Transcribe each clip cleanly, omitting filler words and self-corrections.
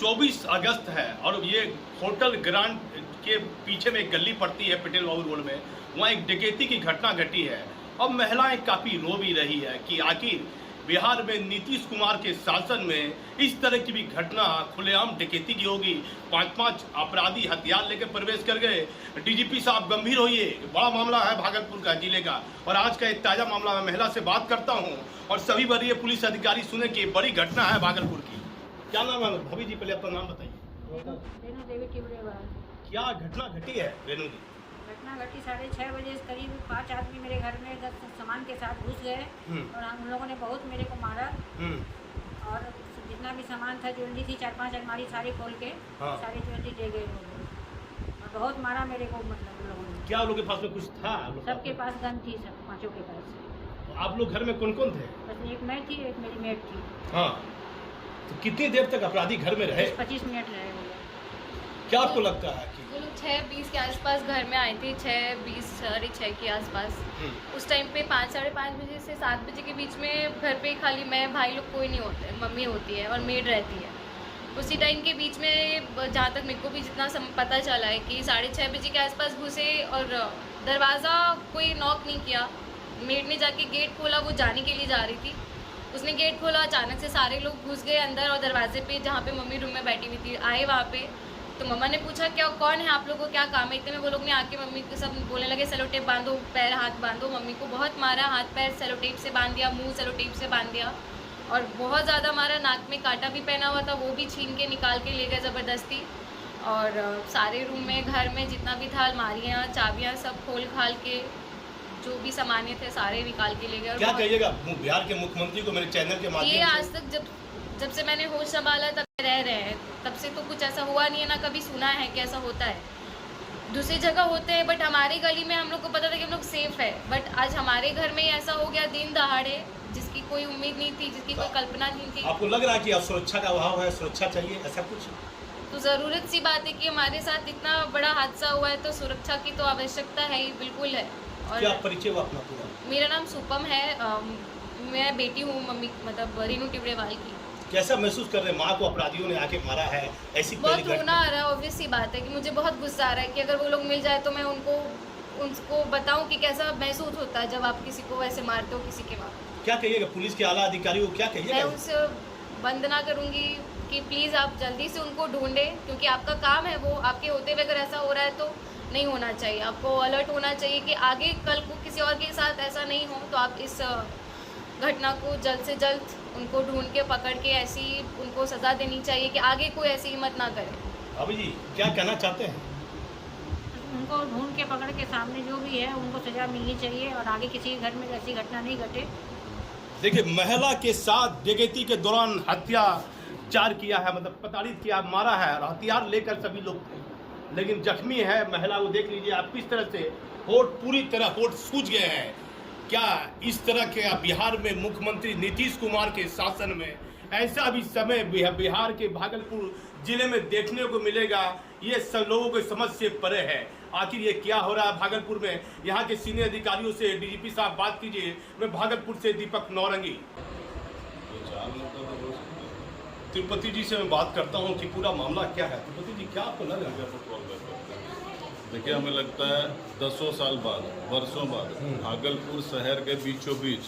24 अगस्त है और ये होटल ग्रांड के पीछे में एक गली पड़ती है पटेल बाबू रोड में, वहाँ एक डकैती की घटना घटी है। अब महिलाएं काफ़ी रो भी रही है कि आखिर बिहार में नीतीश कुमार के शासन में इस तरह की भी घटना खुलेआम डकैती की होगी। 5-5 अपराधी हथियार लेकर प्रवेश कर गए। डीजीपी साहब गंभीर होइए, बड़ा मामला है भागलपुर का जिले का। और आज का एक ताज़ा मामला, मैं महिला से बात करता हूँ और सभी वरीय पुलिस अधिकारी सुने कि बड़ी घटना है भागलपुर की। क्या नाम है भाभी जी? पहले अपना नाम बताइए। रेणु देवी टिबरेवाल। क्या घटना घटी है रेणु जी? घटना घटी 6:30 बजे करीब 5 आदमी मेरे घर में 10 सामान के साथ घुस गए और हम लोगों ने बहुत मेरे को मारा और जितना भी सामान था, ज्वेलरी थी 4-5 अलमारी सारी खोल के सारी ज्वेलरी ले गए लोग और बहुत मारा मेरे को। मतलब लोगों ने। क्या लोगों के पास में कुछ था? सबके पास गन थी, सब पाँचों के पास। आप लोग घर में कौन कौन थे? बस एक मैं थी, एक मेरी मेट थी। हाँ, तो कितनी देर तक अपराधी घर में रहे? 25 मिनट रहे वो। क्या आपको लगता है कि वो लोग 6:20 के आसपास घर में आए थे, 6:20 साढ़े 6 के आसपास। उस टाइम पे 5 साढ़े 5 बजे से 7 बजे के बीच में घर पे खाली मैं, भाई लोग कोई नहीं होते, मम्मी होती है और मेड रहती है। उसी टाइम के बीच में जहाँ तक मेरे को भी जितना पता चला है कि 6:30 बजे के आसपास घुसे और दरवाज़ा कोई नॉक नहीं किया। मेड ने जाके गेट खोला, वो जाने के लिए जा रही थी, उसने गेट खोला, अचानक से सारे लोग घुस गए अंदर और दरवाजे पे जहाँ पे मम्मी रूम में बैठी हुई थी आए वहाँ पे। तो मम्मा ने पूछा क्या कौन है आप लोगों को, क्या काम है? इतने में वो लोग ने आके मम्मी को सब बोलने लगे सेलो टेप बांधो, पैर हाथ बांधो। मम्मी को बहुत मारा, हाथ पैर सेलो टेप से बांध दिया, मुंह सेलो टेप से बांध दिया और बहुत ज़्यादा मारा। नाक में कांटा भी पहना हुआ था, वो भी छीन के निकाल के ले गए ज़बरदस्ती। और सारे रूम में, घर में जितना भी था, अलमारियाँ, चाबियाँ सब खोल खाल के जो भी सामान्य थे सारे निकाल के ले गए। क्या कहिएगा बिहार के मुख्यमंत्री को मेरे चैनल के माध्यम से? ये आज तक जब से मैंने होश संभाला तब रह रहे हैं, तब से तो कुछ ऐसा हुआ नहीं है, ना कभी सुना है कि ऐसा होता है। दूसरी जगह होते हैं बट हमारी गली में हम लोग को पता था कि हम लोग सेफ है, बट आज हमारे घर में ऐसा हो गया दिन दहाड़े, जिसकी कोई उम्मीद नहीं थी, जिसकी कोई कल्पना नहीं थी। आपको लग रहा है कि अब सुरक्षा का अभाव है, सुरक्षा चाहिए ऐसा कुछ? तो ज़रूरत सी बात है कि हमारे साथ इतना बड़ा हादसा हुआ है तो सुरक्षा की तो आवश्यकता है ही, बिल्कुल है। और क्या परिचय हुआ अपना पूरा? मेरा नाम सुपम है, मैं बेटी हूँ मम्मी मतलब रेणु टिबरेवाल की। कैसा महसूस कर रहे हैं? माँ को अपराधियों ने आके मारा है, ऐसी बहुत रोना आ रहा है। ऑब्वियस सी बात है कि मुझे बहुत गुस्सा आ रहा है कि अगर वो लोग मिल जाए तो मैं उनको बताऊं कि कैसा महसूस होता है जब आप किसी को वैसे मारते हो किसी के वहाँ। क्या कहिएगा पुलिस के आला अधिकारियों को? क्या मैं कहिएगा? उनसे वंदना करूंगी कि प्लीज़ आप जल्दी से उनको ढूंढें, क्योंकि आपका काम है वो, आपके होते हुए अगर ऐसा हो रहा है तो नहीं होना चाहिए। आपको अलर्ट होना चाहिए कि आगे कल को किसी और के साथ ऐसा नहीं हो। तो आप इस घटना को जल्द से जल्द उनको ढूंढ के पकड़ के ऐसी उनको सज़ा देनी चाहिए कि आगे कोई ऐसी हिम्मत ना करे। अभी जी क्या कहना चाहते हैं? उनको ढूंढ के पकड़ के सामने जो भी है उनको सजा मिलनी चाहिए और आगे किसी घर में ऐसी घटना नहीं घटे। देखिए, महिला के साथ डकैती के दौरान हत्याचार किया है, मतलब प्रताड़ित किया, मारा है और हथियार लेकर सभी लोग थे, लेकिन जख्मी है महिला। वो देख लीजिए आप किस तरह से होठ पूरी तरह होठ सूज गए हैं। क्या इस तरह के बिहार में मुख्यमंत्री नीतीश कुमार के शासन में ऐसा भी समय बिहार के भागलपुर जिले में देखने को मिलेगा? ये सब लोगों को समझ से परे है। आखिर ये क्या हो रहा है भागलपुर में? यहाँ के सीनियर अधिकारियों से डीजीपी साहब बात कीजिए। मैं भागलपुर से दीपक नौरंगी। तिरुपति जी से मैं बात करता हूँ कि पूरा मामला क्या है। तिरुपति जी, क्या आपको लग रहा है? देखिए, हमें लगता है 10 साल बाद, वर्षों बाद भागलपुर शहर के बीचों बीच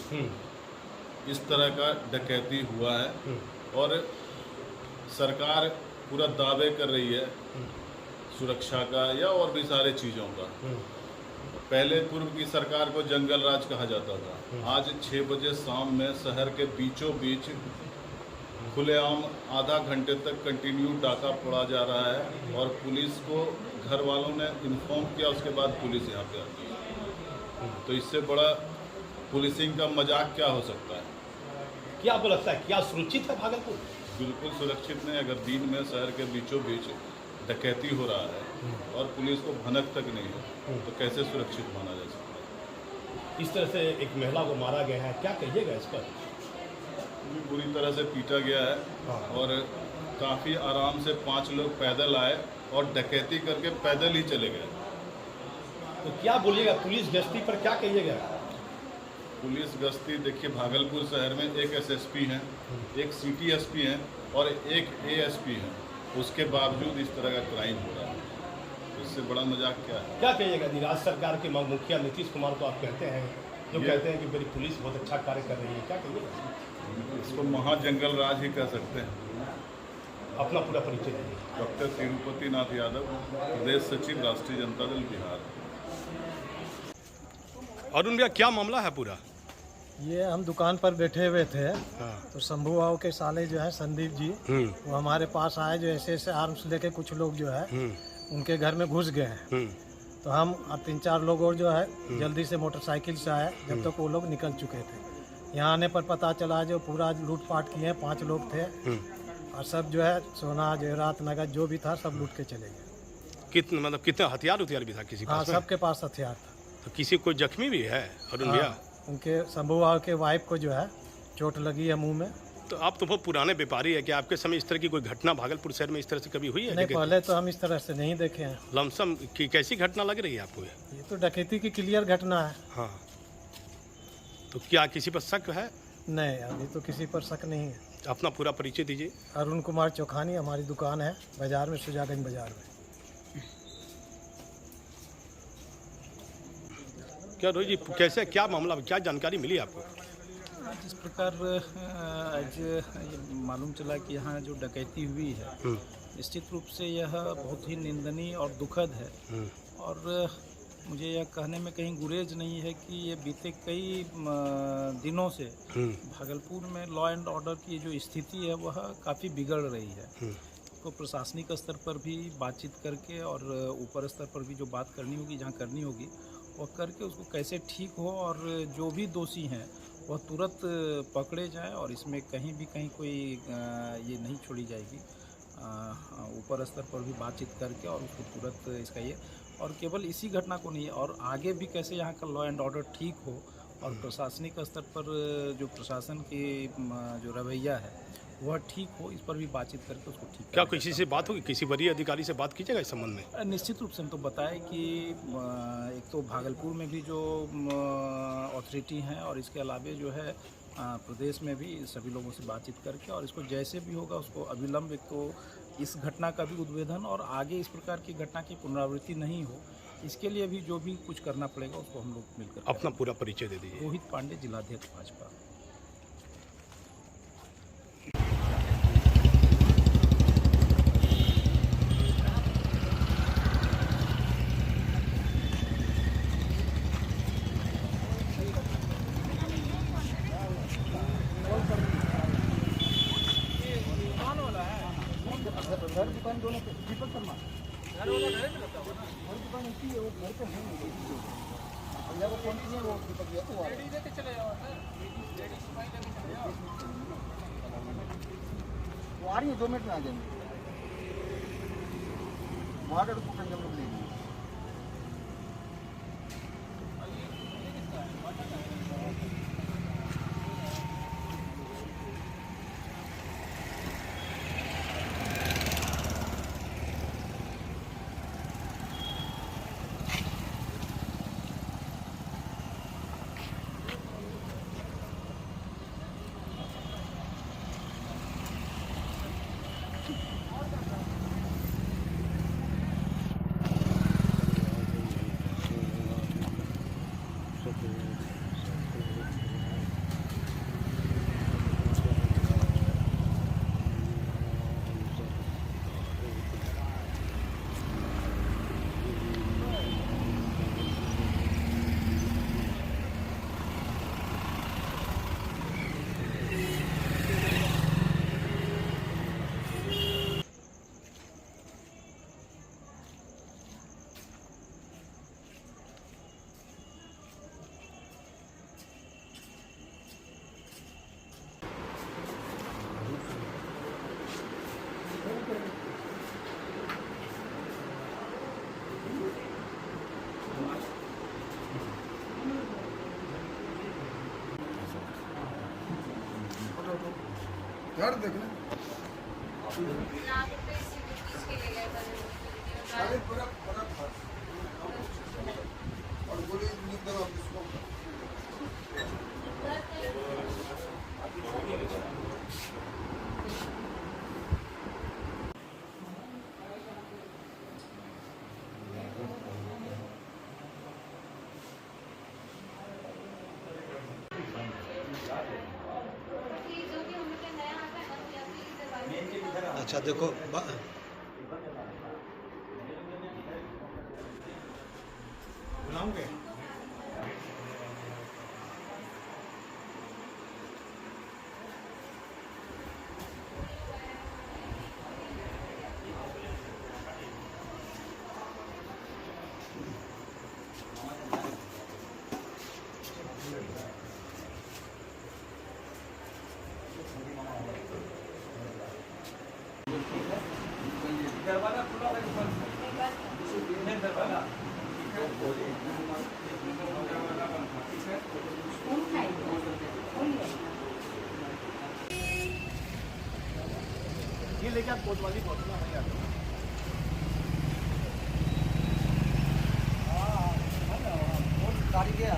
इस तरह का डकैती हुआ है और सरकार पूरा दावे कर रही है सुरक्षा का या और भी सारे चीज़ों का। पहले पूर्व की सरकार को जंगल राज कहा जाता था। आज 6 बजे शाम में शहर के बीचों बीच खुलेआम आधा घंटे तक कंटिन्यू डाका पड़ा जा रहा है और पुलिस को घर वालों ने इन्फॉर्म किया, उसके बाद पुलिस यहाँ पे आती है। तो इससे बड़ा पुलिसिंग का मजाक क्या हो सकता है? क्या आपको लगता है, क्या सुरक्षित है भागलपुर? बिल्कुल सुरक्षित नहीं। अगर दिन में शहर के बीचों बीच डकैती हो रहा है और पुलिस को भनक तक नहीं है तो कैसे सुरक्षित माना जा सकता है? इस तरह से एक महिला को मारा गया है, क्या कहिएगा इस पर? भी बुरी तरह से पीटा गया है और काफ़ी आराम से 5 लोग पैदल आए और डकैती करके पैदल ही चले गए। तो क्या बोलिएगा पुलिस गश्ती पर, क्या कहिएगा? पुलिस गश्ती देखिए, भागलपुर शहर में एक एसएसपी हैं, एक सिटी एसपी हैं और एक एएसपी हैं। उसके बावजूद इस तरह का क्राइम हो रहा है, तो इससे बड़ा मजाक क्या है? क्या कहिएगा जी, राज्य सरकार के मुखिया नीतीश कुमार को आप कहते हैं, जो कहते हैं कि मेरी पुलिस बहुत अच्छा कार्य कर रही है, क्या कहिएगा? इसको महाजंगल राज ही कह सकते हैं। अपना पूरा परिचय दीजिए। डॉक्टर तिरुपति नाथ यादव, प्रदेश सचिव, राष्ट्रीय जनता दल, बिहार। अरुण भैया, क्या मामला है पूरा? ये हम दुकान पर बैठे हुए थे, हाँ। तो शंभू बाबू के साले जो है संदीप जी, वो हमारे पास आए, जो ऐसे आर्म्स लेके कुछ लोग जो है उनके घर में घुस गए हैं। तो हम 3-4 लोग और जो है जल्दी से मोटरसाइकिल से आए, जब तक वो लोग निकल चुके थे। यहाँ आने पर पता चला जो पूरा लूटपाट किए, 5 लोग थे और सब जो है सोना जेवरात नगद जो भी था सब लूट के चले गए। कितने हथियार भी था किसी हाँ, पास? सबके पास हथियार था। तो किसी कोई जख्मी भी है अरुण भैया? उनके शंभू बाबू के वाइफ को जो है चोट लगी है मुंह में। तो आप तो बहुत पुराने व्यापारी है, कि आपके समय इस तरह की कोई घटना भागलपुर शहर में इस तरह से कभी हुई है? नहीं, पहले तो हम इस तरह से नहीं देखे हैं। लमसम की कैसी घटना लग रही है आपको? ये तो डकैती की क्लियर घटना है। हाँ, तो क्या किसी पर शक है? नहीं, अभी तो किसी पर शक नहीं है। अपना पूरा परिचय दीजिए। अरुण कुमार चौखानी, हमारी दुकान है बाजार में, सुजागंज बाजार में। क्या रोहित जी, कैसे क्या मामला, क्या जानकारी मिली आपको? जिस प्रकार आज ये मालूम चला कि यहाँ जो डकैती हुई है, निश्चित रूप से यह बहुत ही निंदनीय और दुखद है। और मुझे यह कहने में कहीं गुरेज नहीं है कि ये बीते कई दिनों से भागलपुर में लॉ एंड ऑर्डर की जो स्थिति है वह काफ़ी बिगड़ रही है। तो प्रशासनिक स्तर पर भी बातचीत करके और ऊपर स्तर पर भी जो बात करनी होगी, जहाँ करनी होगी वह करके उसको कैसे ठीक हो, और जो भी दोषी हैं वह तुरंत पकड़े जाएं, और इसमें कहीं भी कोई ये नहीं छोड़ी जाएगी। ऊपर स्तर पर भी बातचीत करके और उसको तुरंत इसका ये, और केवल इसी घटना को नहीं, और आगे भी कैसे यहाँ का लॉ एंड ऑर्डर ठीक हो, और प्रशासनिक स्तर पर जो प्रशासन की जो रवैया है वह ठीक हो, इस पर भी बातचीत करके उसको ठीक। क्या किसी से बात होगी, किसी वरीय अधिकारी से बात कीजिएगा इस संबंध में? निश्चित रूप से हम तो बताएं कि एक तो भागलपुर में भी जो अथॉरिटी हैं, और इसके अलावा जो है प्रदेश में भी सभी लोगों से बातचीत करके, और इसको जैसे भी होगा उसको अविलंब, एक तो इस घटना का भी उद्भेदन और आगे इस प्रकार की घटना की पुनरावृत्ति नहीं हो, इसके लिए भी जो भी कुछ करना पड़ेगा उसको हम लोग मिलकर। अपना पूरा परिचय दे दीजिए। रोहित पांडे, जिलाध्यक्ष भाजपा। वो आ रही है, 2 मिनट में आ जाएंगे। वहाँ का हम लोग लेंगे। यार देखना और बोले लिख दो आप इसको। अच्छा देखो बुलाऊंगे ये लेके आप कोतवाली पहुंचना भैया गाड़ी गया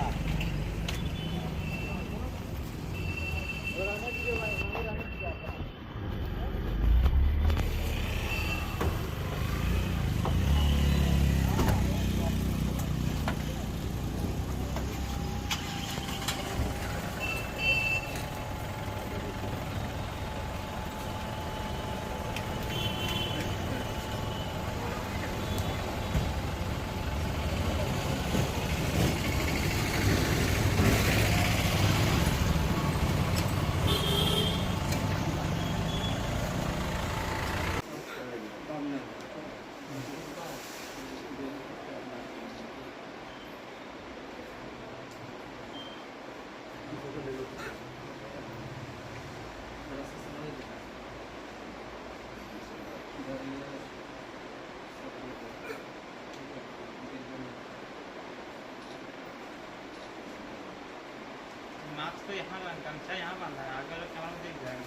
मास्क तो यहाँ गमछा यहाँ बांधा है, आगे वाला कैमरा में दिख जाएगा।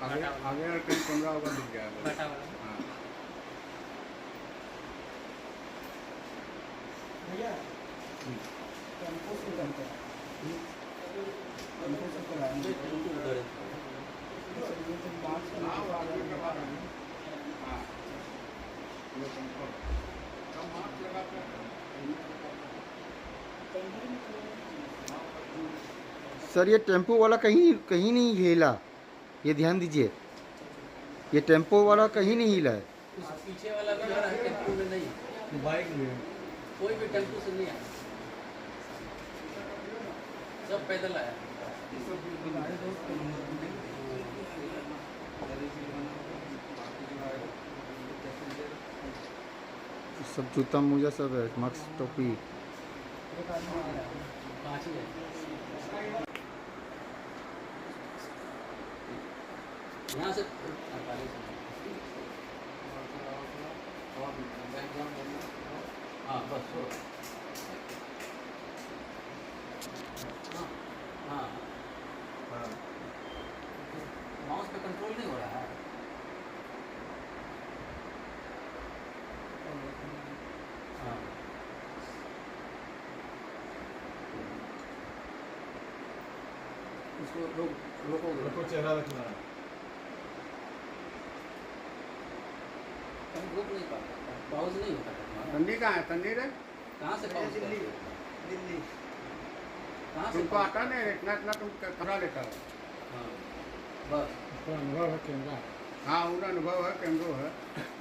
आगे आगे कहीं कैमरा होगा दिख जाएगा। बटा वाला हाँ भैया टेम्पो से बनते हैं टेम्पो से कराएंगे उधर सर ये टेम्पो वाला कहीं कहीं नहीं हिला, ये ध्यान दीजिए, ये टेम्पो वाला कहीं नहीं हिला है। पीछे वाला भी आ रहा है, टेम्पो में नहीं, बाइक में कोई भी टेम्पो से नहीं आया, सब पैदल आया। सब जूता मोजा सब है, मास्क टोपी। पाँच ही है। यहाँ से हाँ बस हो। हाँ हाँ माउस पे कंट्रोल नहीं हो रहा है। हाँ इसको रोको चेहरा रखना है। रोक नहीं पाता, पाउज नहीं होता। तंदी कहाँ है? तंदी रे कहाँ से पाउज? दिल्ली कहाँ से तुमको आता नहीं, इतना इतना तुम करा लेता हो। हाँ बस अनुभव है कैमरा। हाँ उन अनुभव है, कैमरो है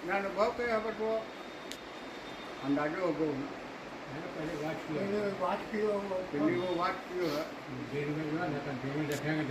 ना, अनुभव के अब तो अंदाजो हो गो पहले वाच किया दिल्ली वो बात क्यों है। देखेंगे